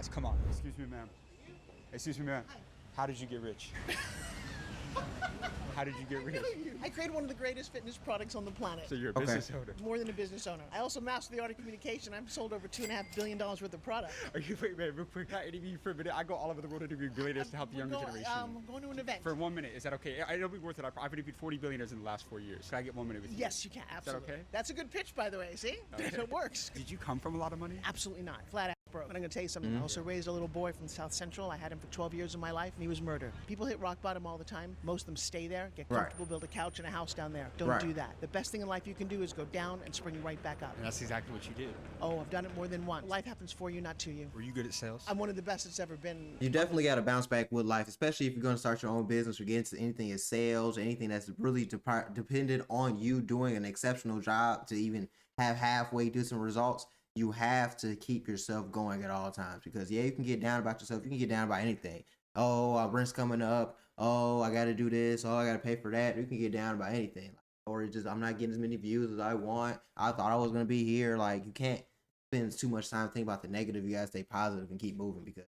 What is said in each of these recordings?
guys, come on. Excuse me, ma'am. Excuse me, ma'am. How did you get rich? How did you get rich? I created one of the greatest fitness products on the planet. So you're a business owner. More than a business owner. I also master the art of communication. I've sold over $2.5 billion worth of product. Are you, wait, man, real quick, can I interview you for a minute? I go all over the world interviewing billionaires to help the younger generation. I'm going to an event. For 1 minute, is that okay? It'll be worth it. I've interviewed 40 billionaires in the last 4 years. Can I get 1 minute with you? Yes, you can, absolutely. Is that okay? That's a good pitch, by the way, see? Okay. It works. Did you come from a lot of money? Absolutely not. Flat out broke. But I'm going to tell you something. I also raised a little boy from South Central. I had him for 12 years of my life, and he was murdered. People hit rock bottom all the time. Most of them stay there, get comfortable, build a couch and a house down there. Don't do that. The best thing in life you can do is go down and spring right back up. And that's exactly what you did. Oh, I've done it more than once. Life happens for you, not to you. Were you good at sales? I'm one of the best it's ever been. You definitely got to bounce back with life, especially if you're going to start your own business or get into anything as sales, anything that's really dependent on you doing an exceptional job to even have halfway decent results. You have to keep yourself going at all times because, yeah, you can get down about yourself. You can get down about anything. Oh, our rent's coming up. Oh, I got to do this. Oh, I got to pay for that. You can get down about anything. Or it's just, I'm not getting as many views as I want. I thought I was going to be here. Like, you can't spend too much time thinking about the negative. You got to stay positive and keep moving because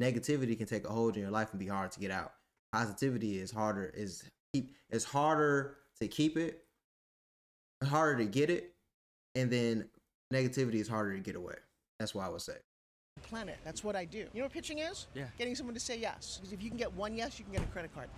negativity can take a hold in your life and be hard to get out. Positivity is harder. It's harder to keep it. It's harder to get it. And then negativity is harder to get away. That's what I would say. Planet. That's what I do. You know what pitching is? Yeah. Getting someone to say yes. Because if you can get one yes, you can get a credit card.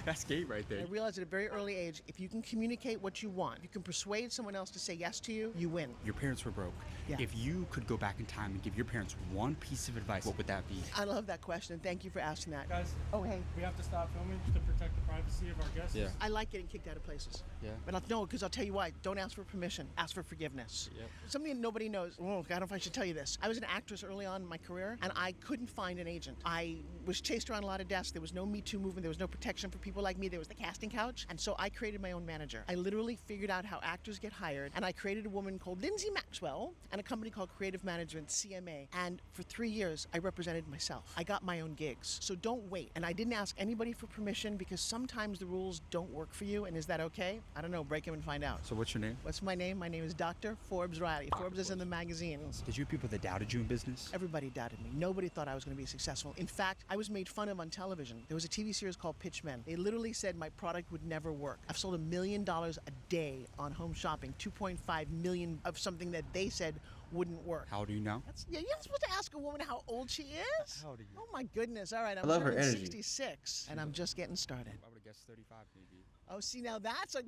That's game right there. I realized at a very early age, if you can communicate what you want, if you can persuade someone else to say yes to you, you win. Your parents were broke. Yeah. If you could go back in time and give your parents one piece of advice, what would that be? I love that question. Thank you for asking that. Guys, oh, hey. We have to stop filming to protect the privacy of our guests. Yeah. I like getting kicked out of places. Yeah. But because I'll tell you why. Don't ask for permission. Ask for forgiveness. Yep. Something that nobody knows. Oh, I don't know if I should tell you this. I was an actress early on in my career, and I couldn't find an agent. I was chased around a lot of desks. There was no Me Too movement. There was no protection for people like me. There was the casting couch. And so I created my own manager. I literally figured out how actors get hired, and I created a woman called Lindsay Maxwell and a company called Creative Management, CMA. And for 3 years, I represented myself. I got my own gigs. So don't wait. And I didn't ask anybody for permission because sometimes the rules don't work for you. And is that okay? I don't know. Break them and find out. So what's your name? What's my name? My name is Dr. Forbes Riley. Forbes is in the magazines. Did you have people that doubted you in business? Everybody doubted me. Nobody thought I was going to be successful. In fact, I was made fun of on television. There was a TV series called Pitch Men. They literally said my product would never work. I've sold $1 million a day on home shopping, 2.5 million of something that they said wouldn't work. How do you know? You're not supposed to ask a woman how old she is. How old are you? Oh my goodness! All right, I'm I love her turning energy. 66, and I'm just getting started. I would have guessed 35 maybe. Oh, see, now that's a.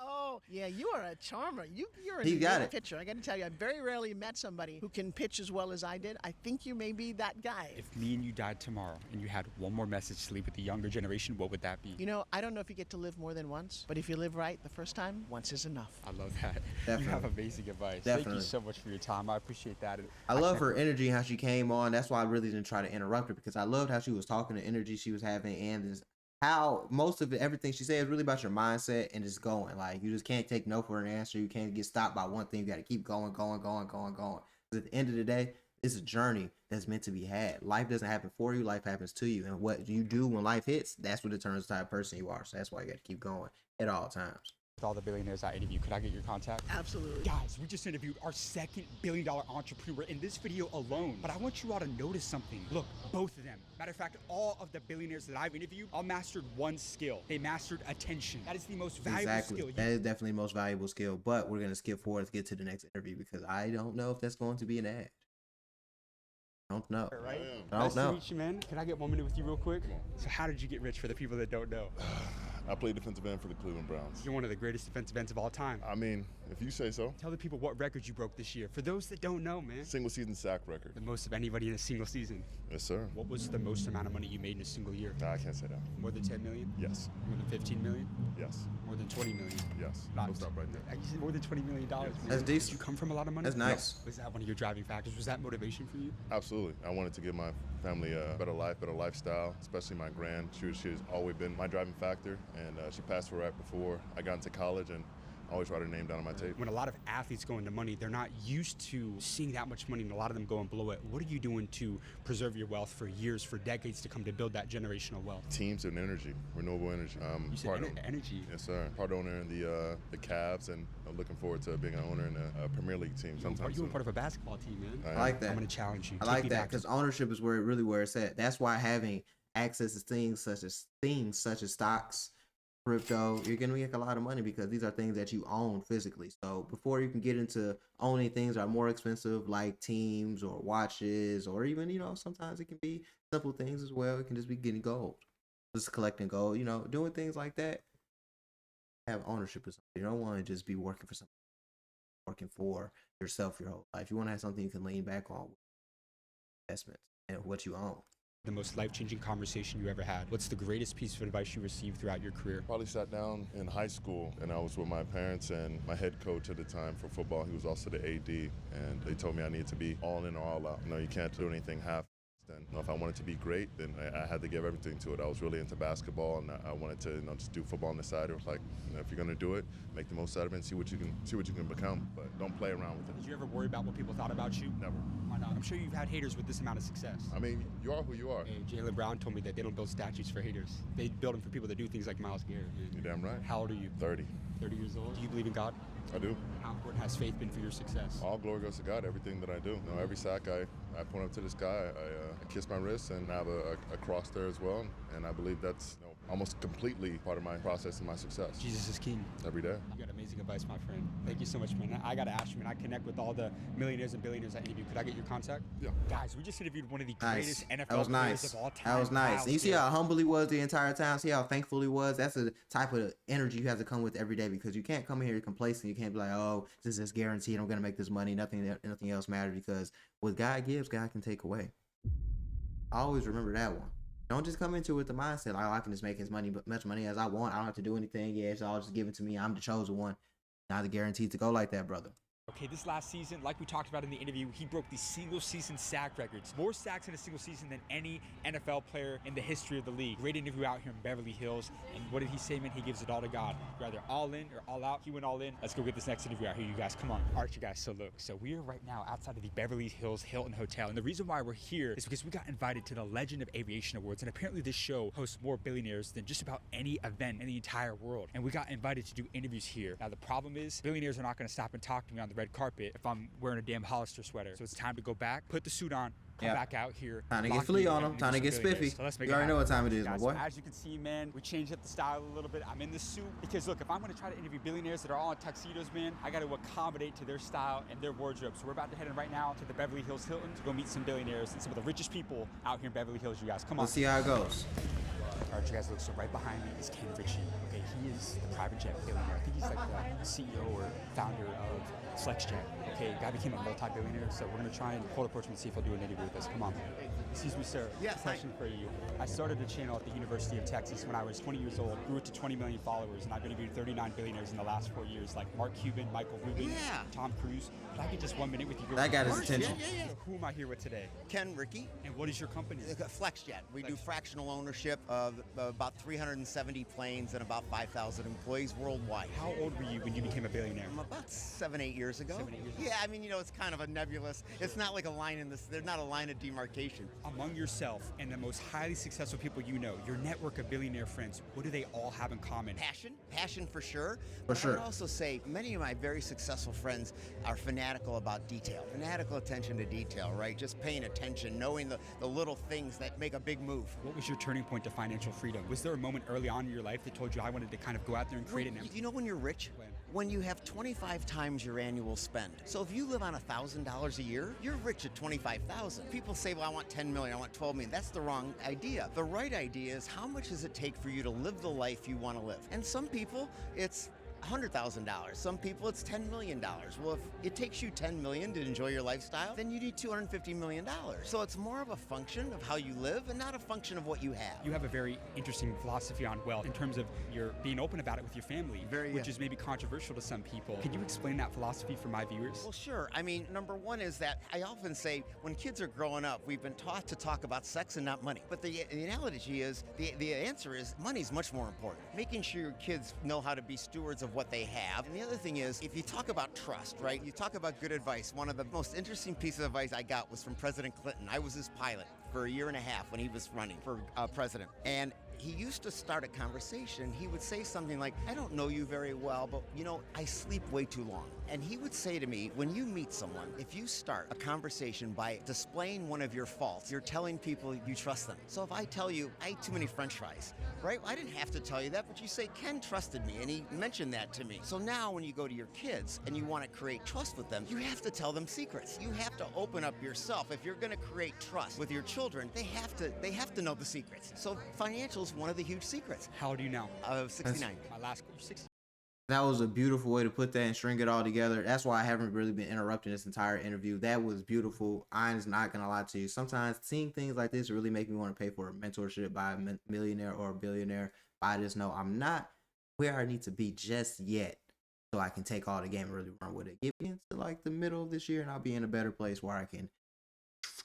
Oh, yeah, you are a charmer. You're He got a it. pitcher. I got to tell you, I very rarely met somebody who can pitch as well as I did. I think you may be that guy. If me and you died tomorrow and you had one more message to leave with the younger generation, what would that be? You know, I don't know if you get to live more than once, but if you live right the first time, once is enough. I love that. Definitely. You have amazing advice. Definitely. Thank you so much for your time. I appreciate that. I love her energy, how she came on. That's why I really didn't try to interrupt her because I loved how she was talking, the energy she was having, and this, how most of it, everything she said is really about your mindset and just going. Like, you just can't take no for an answer. You can't get stopped by one thing. You got to keep going. Because at the end of the day, it's a journey that's meant to be had. Life doesn't happen for you. Life happens to you. And what you do when life hits, that's what determines the type of person you are. So that's why you got to keep going at all times. With all the billionaires I interview, could I get your contact? Absolutely. Guys, we just interviewed our second billion-dollar entrepreneur in this video alone. But I want you all to notice something. Look, both of them. Matter of fact, all of the billionaires that I've interviewed all mastered one skill. They mastered attention. That is the most valuable skill. That is definitely the most valuable skill. But we're going to skip forward to get to the next interview because I don't know if that's going to be an ad. I don't know. Right? I don't Nice know. to meet you, man. Can I get 1 minute with you real quick? So how did you get rich for the people that don't know? I played defensive end for the Cleveland Browns. You're one of the greatest defensive ends of all time. I mean, if you say so. Tell the people what record you broke this year. For those that don't know, man. Single season sack record. The most of anybody in a single season. Yes, sir. What was the most amount of money you made in a single year? Nah, I can't say that. More than 10 million? Yes. More than 15 million? Yes. More than 20 million? Yes. Not- We'll stop right there. You said more than $20 million. Yes. Man. That's decent. Did you come from a lot of money? That's nice. No. Was that one of your driving factors? Was that motivation for you? Absolutely. I wanted to give my family a better life, better lifestyle, especially my grand. She has always been my driving factor, and she passed away right before I got into college, and always write her name down on my tape. When a lot of athletes go into money, they're not used to seeing that much money, and a lot of them go and blow it. What are you doing to preserve your wealth for years, for decades to come, to build that generational wealth? Teams and energy, renewable energy. You said energy. Yes, sir. Part owner in the Cavs, and I'm looking forward to being an owner in a Premier League team sometime You're soon. part of a basketball team, man. I like that. I'm going to challenge you. I Take like me that back. because ownership is where it's at. That's why having access to things such as stocks, crypto, you're gonna make a lot of money because these are things that you own physically. So before you can get into owning things that are more expensive, like teams or watches, or even sometimes it can be simple things as well. It can just be getting gold, just collecting gold. Doing things like that. Have ownership of something. You don't want to just be working for something, working for yourself your whole life. You want to have something you can lean back on, investments and what you own. The most life-changing conversation you ever had? What's the greatest piece of advice you received throughout your career? Probably sat down in high school, and I was with my parents and my head coach at the time for football. He was also the AD, and they told me I needed to be all in or all out. You can't do anything half. And if I wanted to be great, then I had to give everything to it. I was really into basketball, and I wanted to just do football on the side. It was like, if you're gonna do it, make the most out of it and see what you can become, but don't play around with it. Did you ever worry about what people thought about you? Never. Why not? I'm sure you've had haters with this amount of success. I mean, you are who you are. Hey, Jaylen Brown told me that they don't build statues for haters. They build them for people that do things like Myles Garrett. You're damn right. How old are you? 30. 30 years old. Do you believe in God? I do. How important has faith been for your success? All glory goes to God, everything that I do. Every sack I point up to the sky, I kiss my wrist and I have a cross there as well. And I believe that's almost completely part of my process and my success. Jesus is king. Every day. You got amazing advice, my friend. Thank you so much, man. I got to ask you, man, I connect with all the millionaires and billionaires I interview. Could I get your contact? Yeah. Guys, we just interviewed one of the Nice. greatest NFL That was players nice. of all time. That was nice. Myles And you see Garrett. how humble he was the entire time. See how thankful he was. That's the type of energy you have to come with every day because you can't come in here complacent. You can't be like, oh, this is guaranteed. I'm gonna make this money. Nothing else matters because what God gives, God can take away. I always remember that one. Don't just come into it with the mindset, like, oh, I can just make as much money as I want. I don't have to do anything. Yeah, it's all just given to me. I'm the chosen one. Not guaranteed to go like that, brother. Okay, this last season, like we talked about in the interview, he broke the single-season sack records. More sacks in a single season than any NFL player in the history of the league. Great interview out here in Beverly Hills. And what did he say, man? He gives it all to God. Rather all in or all out. He went all in. Let's go get this next interview out here, you guys. Come on. All right, you guys. So look, we are right now outside of the Beverly Hills Hilton Hotel. And the reason why we're here is because we got invited to the Legend of Aviation Awards. And apparently this show hosts more billionaires than just about any event in the entire world. And we got invited to do interviews here. Now, the problem is billionaires are not going to stop and talk to me on the red carpet if I'm wearing a damn Hollister sweater. So it's time to go back, put the suit on, come back out here. Time to lock get flea in, on and him. Time to do get some billionaires. spiffy. So let's make You it already know happen. what time it is, my Guys, boy. so as you can see, man, we changed up the style a little bit. I'm in the suit because look, if I'm going to try to interview billionaires that are all in tuxedos, man, I got to accommodate to their style and their wardrobe. So we're about to head in right now to the Beverly Hills Hilton to go meet some billionaires and some of the richest people out here in Beverly Hills. You guys, come on. Let's see how it goes. All right, you guys, look, so right behind me is Ken Ritchie. Okay, he is the private jet billionaire. I think he's like the CEO or founder of FlexJet. Okay, guy became a multi-billionaire, so we're gonna try and hold approach him and see if he'll do an interview with us. Come on. Excuse me, sir. Yes, Question for you. I started a channel at the University of Texas when I was 20 years old, grew it to 20 million followers, and I've interviewed 39 billionaires in the last 4 years, like Mark Cuban, Michael Rubin, Yeah. Tom Cruise. Could I get just 1 minute with you? That got his course, yeah, attention. yeah, yeah. So who am I here with today? Ken Rickey, And what is your company? FlexJet. We do fractional ownership of about 370 planes and about 5,000 employees worldwide. How old were you when you became a billionaire? About 7-8 years ago. 7-8 years ago. Yeah, I mean, it's kind of a nebulous. It's not like a line in this. There's not a line of demarcation. Among yourself and the most highly successful people you know, your network of billionaire friends, what do they all have in common? Passion for sure. For But I sure. would also say many of my very successful friends are fanatical about detail. Fanatical attention to detail, right? Just paying attention, knowing the little things that make a big move. What was your turning point to financial freedom? Was there a moment early on in your life that told you I wanted to kind of go out there and create an Well, empire? you know when you're rich? When you have 25 times your annual spend. So if you live on $1,000 a year, you're rich at 25,000. People say, well, I want 10 million, I want 12 million. That's the wrong idea. The right idea is how much does it take for you to live the life you want to live? And some people, it's $100,000. Some people it's $10 million. Well, if it takes you $10 million to enjoy your lifestyle, then you need $250 million. So it's more of a function of how you live and not a function of what you have. You have a very interesting philosophy on wealth in terms of your being open about it with your family, which is maybe controversial to some people. Can you explain that philosophy for my viewers? Well, sure. I mean, number one is that I often say when kids are growing up, we've been taught to talk about sex and not money. But the analogy is, the answer is money's much more important. Making sure your kids know how to be stewards of of what they have. And the other thing is, if you talk about trust, right? You talk about good advice. One of the most interesting pieces of advice I got was from President Clinton. I was his pilot for a year and a half when he was running for president. And he used to start a conversation. He would say something like, I don't know you very well, but you know, I sleep way too long. And he would say to me, when you meet someone, if you start a conversation by displaying one of your faults, you're telling people you trust them. So if I tell you, I ate too many French fries, right? I didn't have to tell you that, but you say, Ken trusted me, and he mentioned that to me. So now when you go to your kids and you want to create trust with them, you have to tell them secrets. You have to open up yourself. If you're going to create trust with your children, they have to know the secrets. So financial is one of the huge secrets. How old are you now? 69. My last question, 60. That was a beautiful way to put that and string it all together. That's why I haven't really been interrupting this entire interview. That was beautiful. I'm not going to lie to you. Sometimes seeing things like this really make me want to pay for a mentorship by a millionaire or a billionaire. But I just know I'm not where I need to be just yet, so I can take all the game and really run with it. Get me into like the middle of this year and I'll be in a better place where I can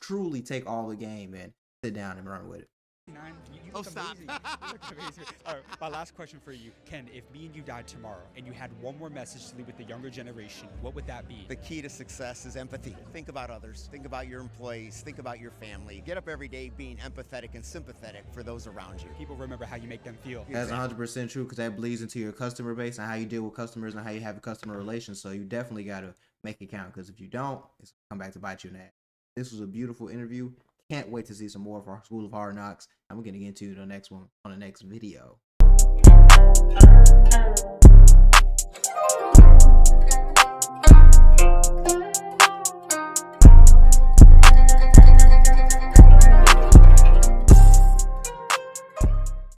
truly take all the game and sit down and run with it. You Oh, look stop. amazing. You look amazing. All right, my last question for you. Ken, if me and you died tomorrow and you had one more message to leave with the younger generation, what would that be? The key to success is empathy. Think about others. Think about your employees. Think about your family. Get up every day being empathetic and sympathetic for those around you. People remember how you make them feel. That's 100% true, because that bleeds into your customer base and how you deal with customers and how you have a customer relation. So you definitely got to make it count, because if you don't, it's going to come back to bite you in the ass. This was a beautiful interview. Can't wait to see some more of our School of Hard Knocks. I'm going to get into the next one on the next video.